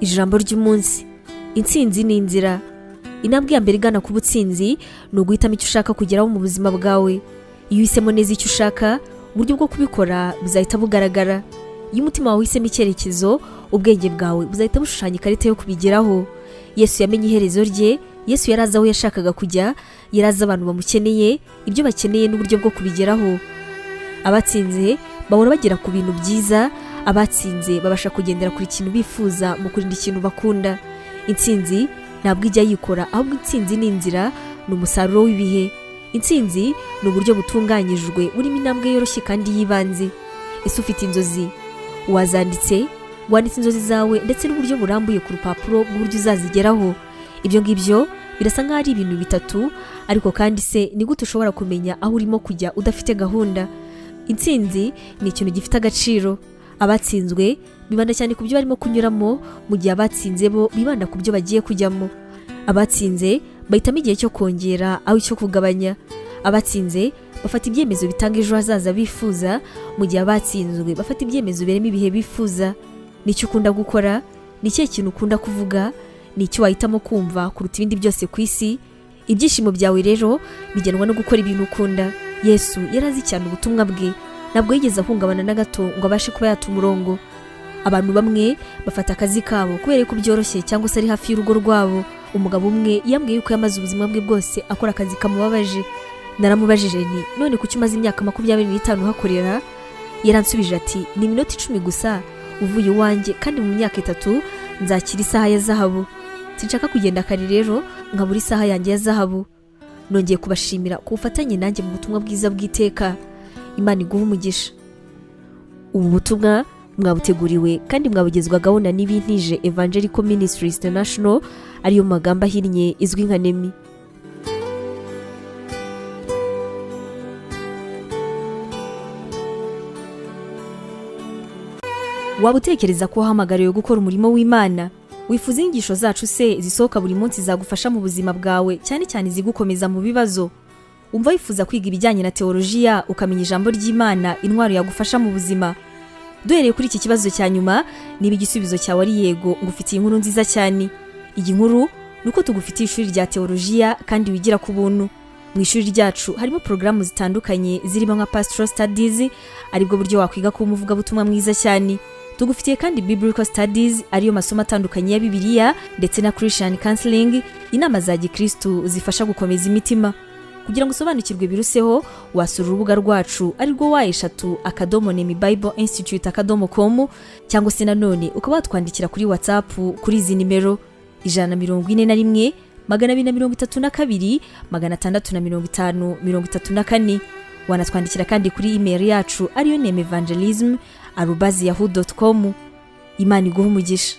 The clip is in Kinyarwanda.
Ijambo ry'umunsi. Intsinzi ni inzira. Intambwe ya mbere igana ku butsinzi ni uguhitamo icyo ushaka kugeraho mu buzima bwawe. Iyo uhisemo neza icyo ushaka, uburyo bwo kubikora buzahita bugaragara. Iyo umutima wawe uhisemo icyerekezo, ubwenge bwawe buzahita bushushanya ikarita yo kubigeraho. Yesu yamenye iherezo rye. Yesu yari azi aho yashakaga kujya, yari azi abantu bamukeneye, ibyo bakeneye n'uburyo bwo kubigeraho. Abatsinze bahora bagera ku bintu byiza. Abatsinze babasha kugendera kuri ikintu bifuza mu kurinda ikintu bakunda. Intsinzi ntabwo ijya yikora, ahubwo intsinzi ni inzira, ni umusaruro w'ibihe. Intsinzi ni uburyo butunganyijwe burimo intambwe yoroshye kandi yibanze. Ese ufite inzozi? Wazanditse? Wanditse inzozi zawe ndetse n'uburyo burambuye ku rupapuro bw'uburyo uzazigeraho. Ibyo ngibyo birasa nk'aho ari ibintu bitatu, ariko kandi se ni gute ushobora kumenya aho urimo kujya udafite gahunda? Intsinzi ni ikintu gifite agaciro. Abatsinzwe bibanda cyane ku byo barimo kunyuramo, mu gihe abatsinze bo bibanda ku byo bagiye kujyamo. Abatsinze bahitamo igihe cyo kongera aho icyo kugabanya. Abatsinze bafata ibyemezo bitanga ejo hazaza bifuza, mu gihe abatsinzwe bafata ibyemezo birema ibihe bifuza. Nicyo ukunda gukora? Ni ikihe kintu ukunda kuvuga? Ni icyo wahitamo kumva kuruta ibindi byose ku isi? Ibyishimo byawe rero bigenwa no gukora ibintu ukunda. Yesu yarazi cyane ubutumwa bwe, ntabwo yigeze ahungabana na gato ngo abashe kuba yata umurongo. Abantu bamwe bafata akazi kabo kubera ko byoroshye cyangwa se ari hafi y'urugo rwabo. Umugabo umwe yambwiye yuko yamaze ubuzima bwe bwose akora akazi kamubabaje. Naramubajije nti none kuki umaze imyaka 25 uhakorera? Yaransubije ati ni iminota 10 gusa uvuye iwanjye, kandi mu myaka 3 nzakira isaha ya zahabu. Sinshaka kugenda kare rero nkabura isaha yanjye ya zahabu. Nongeye kubashimira ku bufatanye nanjye mu butumwa bwiza bw'iteka. Imana iguhe umugisha. Ubu butumwa mwabuteguriwe kandi mwabugezwagaho na Nemi Evangelical Ministries International, ariyo magambo ahinnye izwi nka Nemi. Waba utekereza ko wahamagariwe gukora umurimo w'Imana? Wifuza inyigisho zacu se zisohoka buri munsi zagufasha mu buzima bwawe, cyane cyane zigukomeza mu bibazo? Umva wifuza kwiga ibijyanye na teolojiya, ukamenya ijambo ry'Imana, intwaro yagufasha mu buzima? Duhereye kuri iki kibazo cya nyuma, niba igisubizo cyawe ari yego, ngufitiye inkuru nziza cyane. Iyi nkuru nuko tugufitiye ishuri rya teolojiya kandi wigira ku buntu. Mu ishuri ryacu harimo porogaramu zitandukanye zirimo nka pastoral studies, aribwo buryo wakwiga kuba umuvugabutumwa mwiza cyane. Tugufitiye kandi biblical studies, ariyo masomo atandukanye ya Bibiliya, ndetse na Christian counseling, inama za Gikristo zifasha gukomeza imitima. Kugira ngo usobanukirwe biruseho, wasura urubuga rwacu arirwo wa3.nemibibleinstitute.com, cyangwa se nanone ukaba watwandikira kuri WhatsApp kuri izi nimero 141 232 650 wanatwandikira kandi kuri email yacu ariyo nemevangelism@yahoo.com. Imana iguhe umugisha.